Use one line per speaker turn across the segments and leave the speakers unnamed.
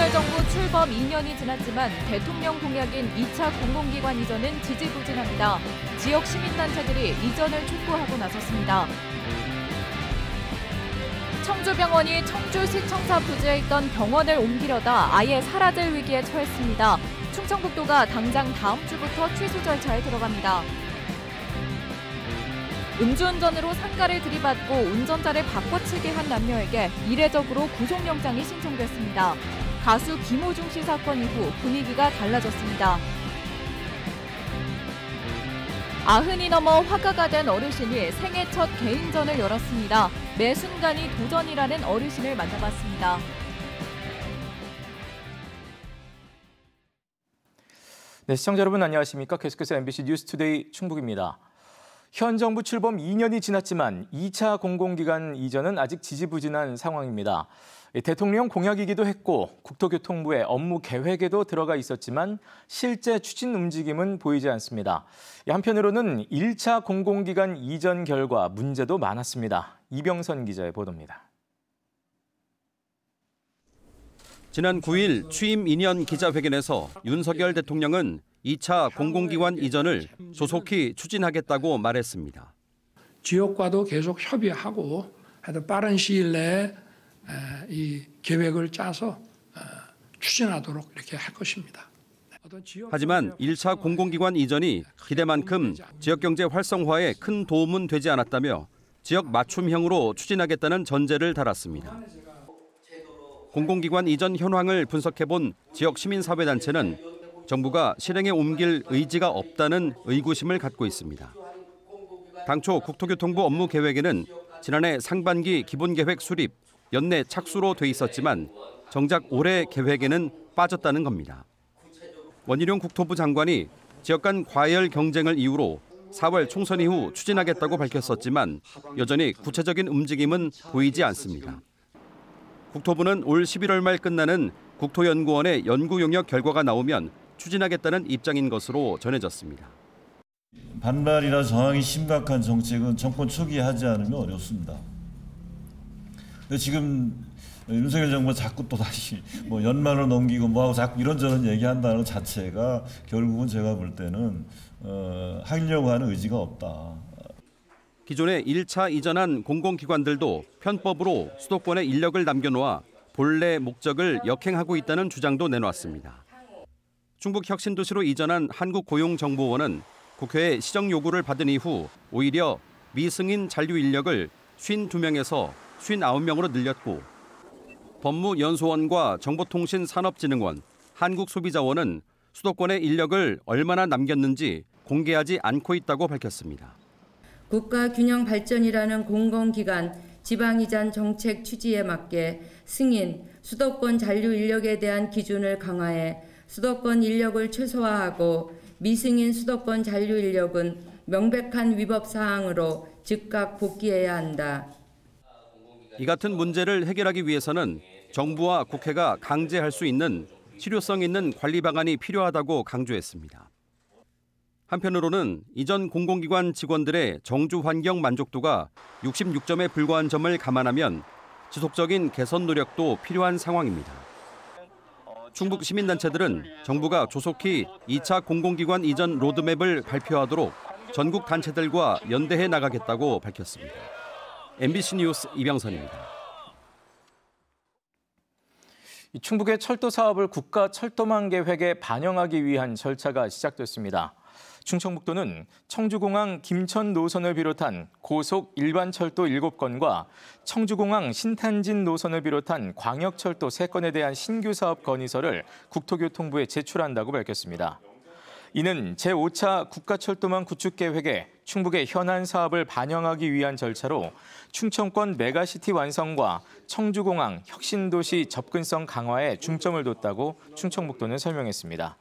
윤석열 정부 출범 2년이 지났지만 대통령 공약인 2차 공공기관 이전은 지지부진합니다. 지역 시민단체들이 이전을 촉구하고 나섰습니다. 청주병원이 청주시청사 부지에 있던 병원을 옮기려다 아예 사라질 위기에 처했습니다. 충청북도가 당장 다음 주부터 취소 절차에 들어갑니다. 음주운전으로 상가를 들이받고 운전자를 바꿔치기 한 남녀에게 이례적으로 구속영장이 신청됐습니다. 가수 김호중 씨 사건 이후 분위기가 달라졌습니다. 90이 넘어 화가가 된 어르신이 생애 첫 개인전을 열었습니다. 매 순간이 도전이라는 어르신을 만나봤습니다.
네, 시청자 여러분 안녕하십니까? 계속해서 MBC 뉴스투데이 충북입니다. 현 정부 출범 2년이 지났지만 2차 공공기관 이전은 아직 지지부진한 상황입니다. 대통령 공약이기도 했고 국토교통부의 업무 계획에도 들어가 있었지만 실제 추진 움직임은 보이지 않습니다. 한편으로는 1차 공공기관 이전 결과 문제도 많았습니다. 이병선 기자의 보도입니다.
지난 9일 취임 2년 기자회견에서 윤석열 대통령은 2차 공공기관 이전을 조속히 추진하겠다고 말했습니다.
지역과도 계속 협의하고 빠른 시일 내에 이 계획을 짜서 추진하도록 이렇게 할 것입니다.
하지만 1차 공공기관 이전이 기대만큼 지역경제 활성화에 큰 도움은 되지 않았다며 지역 맞춤형으로 추진하겠다는 전제를 달았습니다. 공공기관 이전 현황을 분석해본 지역 시민사회단체는 정부가 실행에 옮길 의지가 없다는 의구심을 갖고 있습니다. 당초 국토교통부 업무 계획에는 지난해 상반기 기본계획 수립, 연내 착수로 돼 있었지만 정작 올해 계획에는 빠졌다는 겁니다. 원희룡 국토부 장관이 지역 간 과열 경쟁을 이유로 4월 총선 이후 추진하겠다고 밝혔었지만 여전히 구체적인 움직임은 보이지 않습니다. 국토부는 올 11월 말 끝나는 국토연구원의 연구 용역 결과가 나오면 추진하겠다는 입장인 것으로 전해졌습니다.
반발이나 저항이 심각한 정책은 정권 초기에 하지 않으면 어렵습니다. 근데 지금 윤석열 정부가 자꾸 또 다시 연말을 넘기고 뭐하고 자꾸 이런저런 얘기한다는 것 자체가 결국은 제가 볼 때는 하려고 하는 의지가 없다.
기존에 1차 이전한 공공기관들도 편법으로 수도권에 인력을 남겨놓아 본래 목적을 역행하고 있다는 주장도 내놓았습니다. 충북 혁신도시로 이전한 한국고용정보원은 국회의 시정 요구를 받은 이후 오히려 미승인 잔류 인력을 52명에서 59명으로 늘렸고 법무연수원과 정보통신산업진흥원, 한국소비자원은 수도권의 인력을 얼마나 남겼는지 공개하지 않고 있다고 밝혔습니다.
국가균형발전이라는 공공기관 지방이전 정책 취지에 맞게 승인, 수도권 잔류 인력에 대한 기준을 강화해 수도권 인력을 최소화하고 미승인 수도권 잔류 인력은 명백한 위법 사항으로 즉각 복귀해야 한다.
이 같은 문제를 해결하기 위해서는 정부와 국회가 강제할 수 있는 실효성 있는 관리 방안이 필요하다고 강조했습니다. 한편으로는 이전 공공기관 직원들의 정주 환경 만족도가 66점에 불과한 점을 감안하면 지속적인 개선 노력도 필요한 상황입니다. 충북 시민단체들은 정부가 조속히 2차 공공기관 이전 로드맵을 발표하도록 전국 단체들과 연대해 나가겠다고 밝혔습니다. MBC 뉴스 이병선입니다.
충북의 철도 사업을 국가철도망 계획에 반영하기 위한 절차가 시작됐습니다. 충청북도는 청주공항 김천 노선을 비롯한 고속 일반철도 7건과 청주공항 신탄진 노선을 비롯한 광역철도 3건에 대한 신규 사업 건의서를 국토교통부에 제출한다고 밝혔습니다. 이는 제5차 국가철도망 구축 계획에 충북의 현안 사업을 반영하기 위한 절차로 충청권 메가시티 완성과 청주공항 혁신도시 접근성 강화에 중점을 뒀다고 충청북도는 설명했습니다.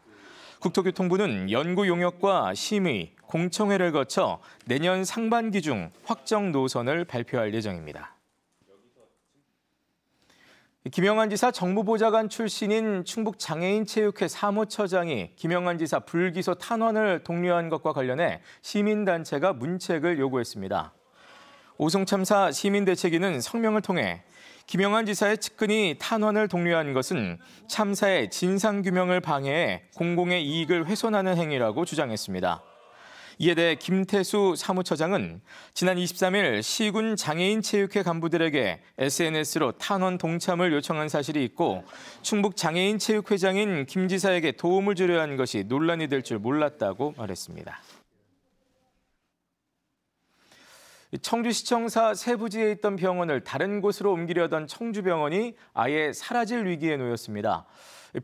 국토교통부는 연구 용역과 심의, 공청회를 거쳐 내년 상반기 중 확정 노선을 발표할 예정입니다. 김영환 지사 정무보좌관 출신인 충북장애인체육회 사무처장이 김영환 지사 불기소 탄원을 독려한 것과 관련해 시민단체가 문책을 요구했습니다. 오송참사 시민대책위는 성명을 통해 김영환 지사의 측근이 탄원을 독려한 것은 참사의 진상규명을 방해해 공공의 이익을 훼손하는 행위라고 주장했습니다. 이에 대해 김태수 사무처장은 지난 23일 시군 장애인 체육회 간부들에게 SNS로 탄원 동참을 요청한 사실이 있고 충북 장애인 체육회장인 김 지사에게 도움을 주려 한 것이 논란이 될 줄 몰랐다고 말했습니다. 청주시청사 새 부지에 있던 병원을 다른 곳으로 옮기려던 청주병원이 아예 사라질 위기에 놓였습니다.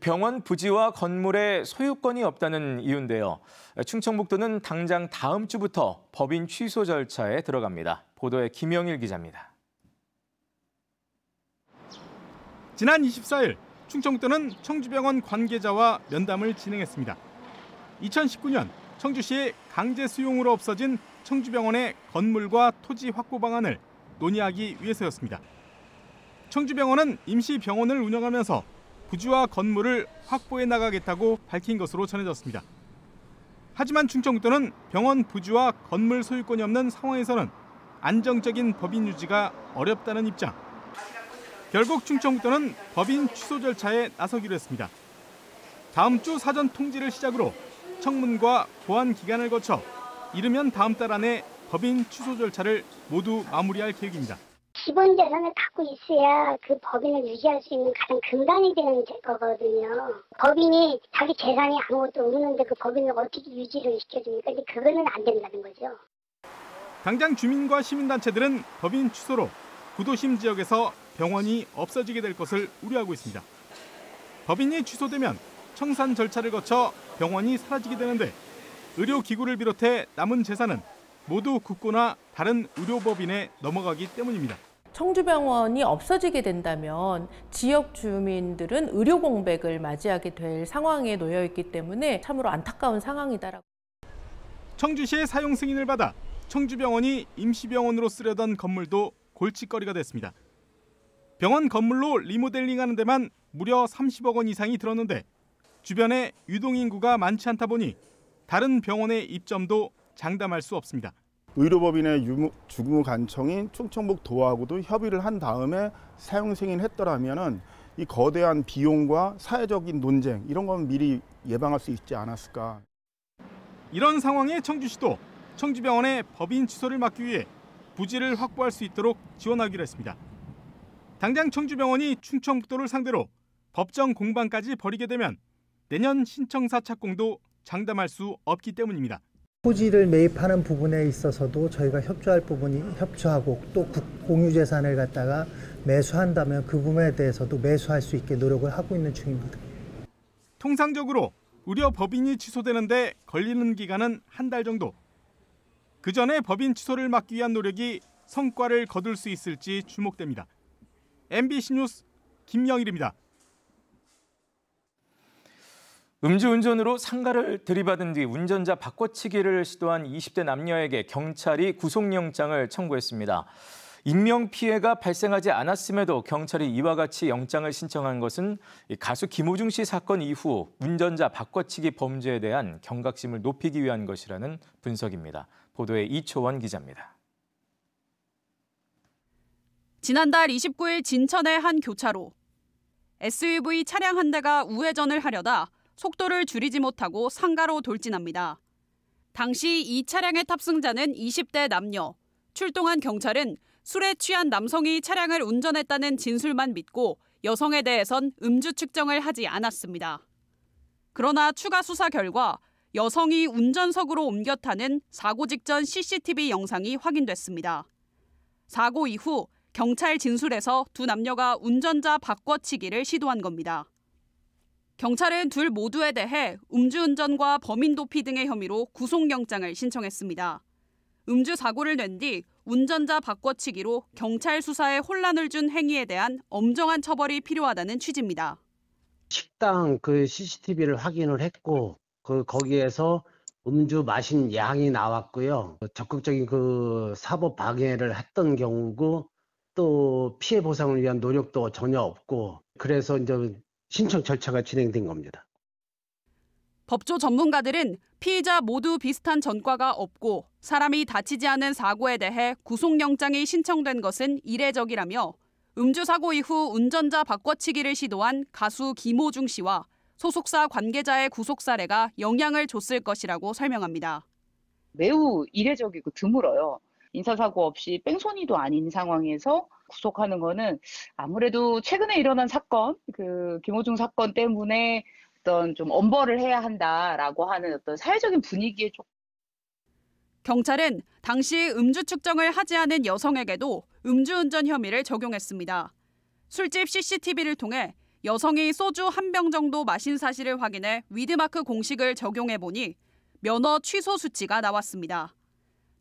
병원 부지와 건물에 소유권이 없다는 이유인데요. 충청북도는 당장 다음 주부터 법인 취소 절차에 들어갑니다. 보도에 김영일 기자입니다.
지난 24일 충청북도는 청주병원 관계자와 면담을 진행했습니다. 2019년 청주시의 강제 수용으로 없어진 청주병원의 건물과 토지 확보 방안을 논의하기 위해서였습니다. 청주병원은 임시병원을 운영하면서 부지와 건물을 확보해 나가겠다고 밝힌 것으로 전해졌습니다. 하지만 충청북도는 병원 부지와 건물 소유권이 없는 상황에서는 안정적인 법인 유지가 어렵다는 입장. 결국 충청북도는 법인 취소 절차에 나서기로 했습니다. 다음 주 사전 통지를 시작으로 청문과 보완 기간을 거쳐 이르면 다음 달 안에 법인 취소 절차를 모두 마무리할 계획입니다.
기본 재산을 갖고 있어야 그 법인을 유지할 수 있는 가장 근간이 되는 거거든요. 법인이 자기 재산이 아무것도 없는데 그 법인을 어떻게 유지를 시켜줍니까? 근데 그거는 안 된다는 거죠.
당장 주민과 시민단체들은 법인 취소로 구도심 지역에서 병원이 없어지게 될 것을 우려하고 있습니다. 법인이 취소되면 청산 절차를 거쳐 병원이 사라지게 되는데 의료기구를 비롯해 남은 재산은 모두 국고나 다른 의료법인에 넘어가기 때문입니다.
청주병원이 없어지게 된다면 지역 주민들은 의료 공백을 맞이하게 될 상황에 놓여 있기 때문에 참으로 안타까운 상황이다라고.
청주시의 사용 승인을 받아 청주병원이 임시병원으로 쓰려던 건물도 골칫거리가 됐습니다. 병원 건물로 리모델링하는 데만 무려 30억 원 이상이 들었는데 주변에 유동인구가 많지 않다 보니 다른 병원의 입점도 장담할 수 없습니다.
의료법인의 주무관청인 충청북도하고도 협의를 한 다음에 사용 승인했더라면은 이 거대한 비용과 사회적인 논쟁 이런 건 미리 예방할 수 있지 않았을까.
이런 상황에 청주시도 청주병원의 법인 취소를 막기 위해 부지를 확보할 수 있도록 지원하기로 했습니다. 당장 청주병원이 충청북도를 상대로 법정 공방까지 벌이게 되면 내년 신청사 착공도 장담할 수 없기 때문입니다.
토지를 매입하는 부분에 있어서도 저희가 협조할 부분이 협조하고 또 공유재산을 갖다가 매수한다면 그 부분에 대해서도 매수할 수 있게 노력을 하고 있는 중입니다.
통상적으로 의료 법인이 취소되는데 걸리는 기간은 한 달 정도. 그 전에 법인 취소를 막기 위한 노력이 성과를 거둘 수 있을지 주목됩니다. MBC 뉴스 김영일입니다.
음주운전으로 상가를 들이받은 뒤 운전자 바꿔치기를 시도한 20대 남녀에게 경찰이 구속영장을 청구했습니다. 인명피해가 발생하지 않았음에도 경찰이 이와 같이 영장을 신청한 것은 가수 김호중 씨 사건 이후 운전자 바꿔치기 범죄에 대한 경각심을 높이기 위한 것이라는 분석입니다. 보도에 이초원 기자입니다.
지난달 29일 진천의 한 교차로. SUV 차량 한 대가 우회전을 하려다 속도를 줄이지 못하고 상가로 돌진합니다. 당시 이 차량의 탑승자는 20대 남녀. 출동한 경찰은 술에 취한 남성이 차량을 운전했다는 진술만 믿고 여성에 대해선 음주 측정을 하지 않았습니다. 그러나 추가 수사 결과 여성이 운전석으로 옮겨 타는 사고 직전 CCTV 영상이 확인됐습니다. 사고 이후 경찰 진술에서 두 남녀가 운전자 바꿔치기를 시도한 겁니다. 경찰은 둘 모두에 대해 음주운전과 범인 도피 등의 혐의로 구속영장을 신청했습니다. 음주 사고를 낸 뒤 운전자 바꿔치기로 경찰 수사에 혼란을 준 행위에 대한 엄정한 처벌이 필요하다는 취지입니다.
식당 그 CCTV를 확인을 했고 거기에서 음주 마신 양이 나왔고요. 적극적인 그 사법 방해를 했던 경우고 또 피해 보상을 위한 노력도 전혀 없고 그래서 이제 신청 절차가 진행된 겁니다.
법조 전문가들은 피의자 모두 비슷한 전과가 없고 사람이 다치지 않은 사고에 대해 구속영장이 신청된 것은 이례적이라며 음주 사고 이후 운전자 바꿔치기를 시도한 가수 김호중 씨와 소속사 관계자의 구속 사례가 영향을 줬을 것이라고 설명합니다.
매우 이례적이고 드물어요. 인사사고 없이 뺑소니도 아닌 상황에서 구속하는 거는 아무래도 최근에 일어난 사건, 그 김호중 사건 때문에 어떤 좀 엄벌을 해야 한다라고 하는 어떤 사회적인 분위기에 좀.
경찰은 당시 음주 측정을 하지 않은 여성에게도 음주운전 혐의를 적용했습니다. 술집 CCTV를 통해 여성이 소주 한 병 정도 마신 사실을 확인해 위드마크 공식을 적용해 보니 면허 취소 수치가 나왔습니다.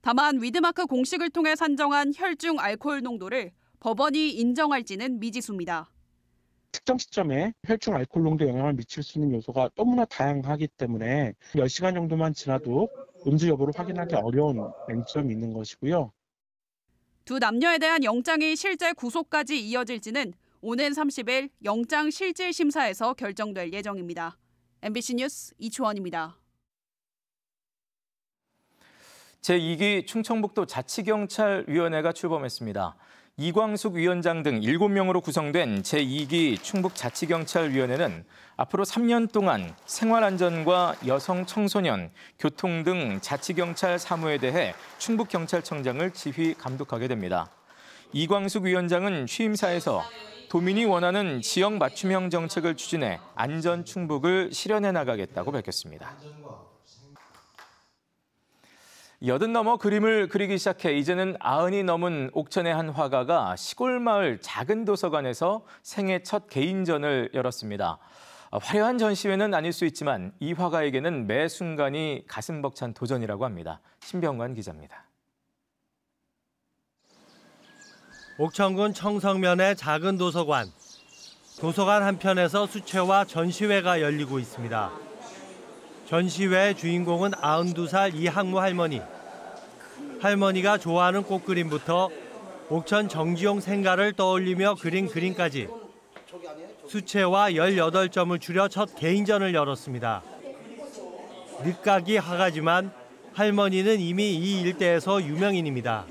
다만 위드마크 공식을 통해 산정한 혈중 알코올 농도를 법원이 인정할지는 미지수입니다.
특정 시점에 혈중 알코올 농도에 영향을 미칠 수 있는 요소가 너무나 다양하기 때문에 10시간 정도만 지나도 음주 여부를 확인하기 어려운 맹점이 있는 것이고요.
두 남녀에 대한 영장이 실제 구속까지 이어질지는 오는 30일 영장 실질 심사에서 결정될 예정입니다. MBC 뉴스 이초원입니다.
제2기 충청북도 자치경찰위원회가 출범했습니다. 이광숙 위원장 등 7명으로 구성된 제2기 충북자치경찰위원회는 앞으로 3년 동안 생활안전과 여성, 청소년, 교통 등 자치경찰 사무에 대해 충북경찰청장을 지휘 감독하게 됩니다. 이광숙 위원장은 취임사에서 도민이 원하는 지역 맞춤형 정책을 추진해 안전 충북을 실현해 나가겠다고 밝혔습니다. 80 넘어 그림을 그리기 시작해 이제는 90이 넘은 옥천의 한 화가가 시골 마을 작은 도서관에서 생애 첫 개인전을 열었습니다. 화려한 전시회는 아닐 수 있지만 이 화가에게는 매 순간이 가슴 벅찬 도전이라고 합니다. 신병관 기자입니다.
옥천군 청성면의 작은 도서관. 도서관 한편에서 수채화 전시회가 열리고 있습니다. 전시회의 주인공은 92살 이학무 할머니. 할머니가 좋아하는 꽃그림부터 옥천 정지용 생가를 떠올리며 그린 그림까지 수채화 18점을 줄여 첫 개인전을 열었습니다. 늦가기 화가지만 할머니는 이미 이 일대에서 유명인입니다.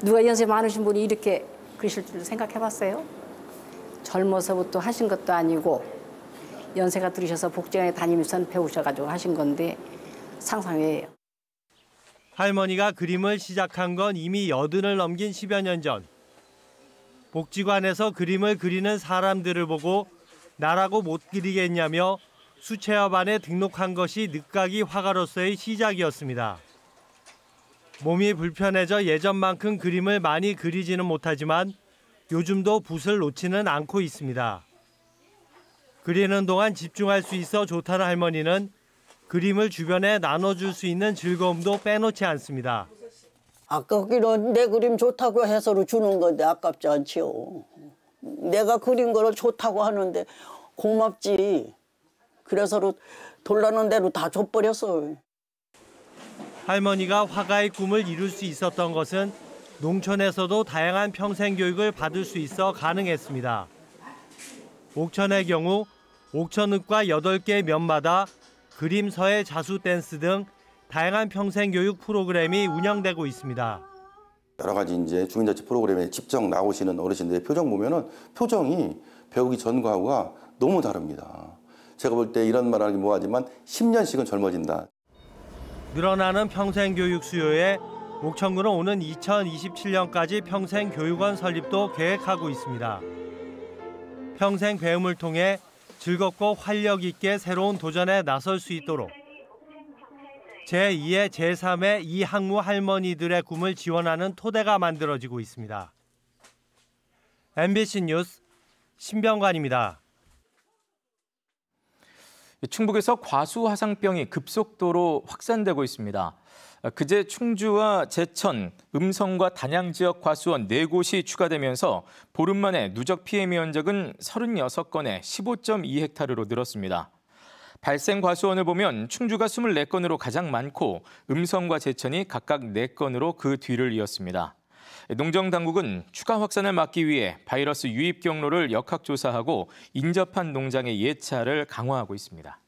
누가 연세 많으신 분이 이렇게 그리실 줄 생각해봤어요? 젊어서부터 하신 것도 아니고 연세가 들으셔서 복지관에 다니면서 배우셔가지고 하신 건데 상상이에요.
할머니가 그림을 시작한 건 이미 80을 넘긴 10여 년 전. 복지관에서 그림을 그리는 사람들을 보고 나라고 못 그리겠냐며 수채화반에 등록한 것이 늦가기 화가로서의 시작이었습니다. 몸이 불편해져 예전만큼 그림을 많이 그리지는 못하지만 요즘도 붓을 놓지는 않고 있습니다. 그리는 동안 집중할 수 있어 좋다는 할머니는 그림을 주변에 나눠줄 수 있는 즐거움도 빼놓지 않습니다.
아깝기는 내 그림 좋다고 해서로 주는 건데 아깝지 않지요. 내가 그린 거를 좋다고 하는데 고맙지. 그래서 돌라는 대로 다 줘버렸어.
할머니가 화가의 꿈을 이룰 수 있었던 것은 농촌에서도 다양한 평생교육을 받을 수 있어 가능했습니다. 옥천의 경우 옥천읍과 8개 면마다 그림, 서예, 자수, 댄스 등 다양한 평생교육 프로그램이 운영되고 있습니다.
여러 가지 이제 주민자치 프로그램에 직접 나오시는 어르신들의 표정 보면은 표정이 배우기 전과 후가 너무 다릅니다. 제가 볼 때 이런 말 하기 뭐하지만 10년씩은 젊어진다.
늘어나는 평생교육 수요에 옥천군은 오는 2027년까지 평생교육원 설립도 계획하고 있습니다. 평생 배움을 통해 즐겁고 활력 있게 새로운 도전에 나설 수 있도록 제2의 제3의 이학무 할머니들의 꿈을 지원하는 토대가 만들어지고 있습니다. MBC 뉴스 신병관입니다.
충북에서 과수 화상병이 급속도로 확산되고 있습니다. 그제 충주와 제천, 음성과 단양 지역 과수원 4곳이 추가되면서 보름 만에 누적 피해 면적은 36건에 15.2헥타르로 늘었습니다. 발생 과수원을 보면 충주가 24건으로 가장 많고 음성과 제천이 각각 4건으로 그 뒤를 이었습니다. 농정당국은 추가 확산을 막기 위해 바이러스 유입 경로를 역학조사하고 인접한 농장의 예찰을 강화하고 있습니다.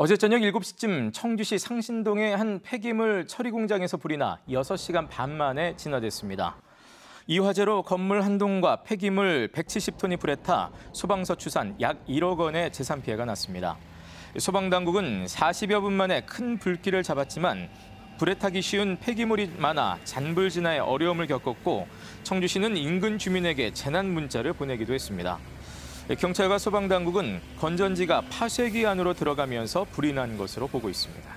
어제 저녁 7시쯤 청주시 상신동의 한 폐기물 처리 공장에서 불이 나 6시간 반 만에 진화됐습니다. 이 화재로 건물 한 동과 폐기물 170톤이 불에 타 소방서 추산 약 1억 원의 재산 피해가 났습니다. 소방당국은 40여 분 만에 큰 불길을 잡았지만 불에 타기 쉬운 폐기물이 많아 잔불 진화에 어려움을 겪었고 청주시는 인근 주민에게 재난 문자를 보내기도 했습니다. 경찰과 소방당국은 건전지가 파쇄기 안으로 들어가면서 불이 난 것으로 보고 있습니다.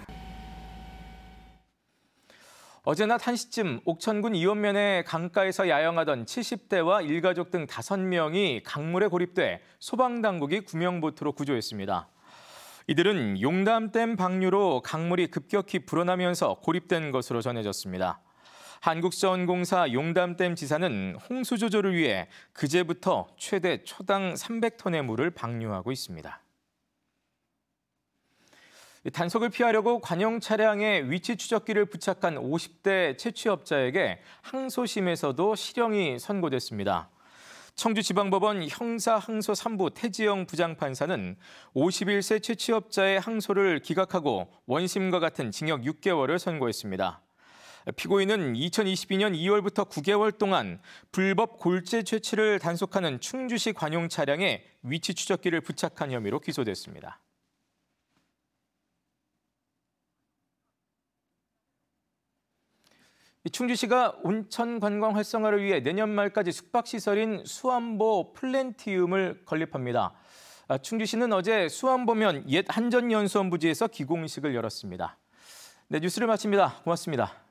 어제 낮 1시쯤 옥천군 이원면의 강가에서 야영하던 70대와 일가족 등 5명이 강물에 고립돼 소방당국이 구명보트로 구조했습니다. 이들은 용담댐 방류로 강물이 급격히 불어나면서 고립된 것으로 전해졌습니다. 한국수자원공사 용담댐 지사는 홍수 조절을 위해 그제부터 최대 초당 300톤의 물을 방류하고 있습니다. 단속을 피하려고 관용 차량에 위치 추적기를 부착한 50대 채취업자에게 항소심에서도 실형이 선고됐습니다. 청주지방법원 형사항소 3부 태지영 부장판사는 51세 채취업자의 항소를 기각하고 원심과 같은 징역 6개월을 선고했습니다. 피고인은 2022년 2월부터 9개월 동안 불법 골재 채취를 단속하는 충주시 관용 차량에 위치 추적기를 부착한 혐의로 기소됐습니다. 충주시가 온천 관광 활성화를 위해 내년 말까지 숙박시설인 수안보 플랜티움을 건립합니다. 충주시는 어제 수안보면 옛 한전연수원 부지에서 기공식을 열었습니다. 네, 뉴스를 마칩니다. 고맙습니다.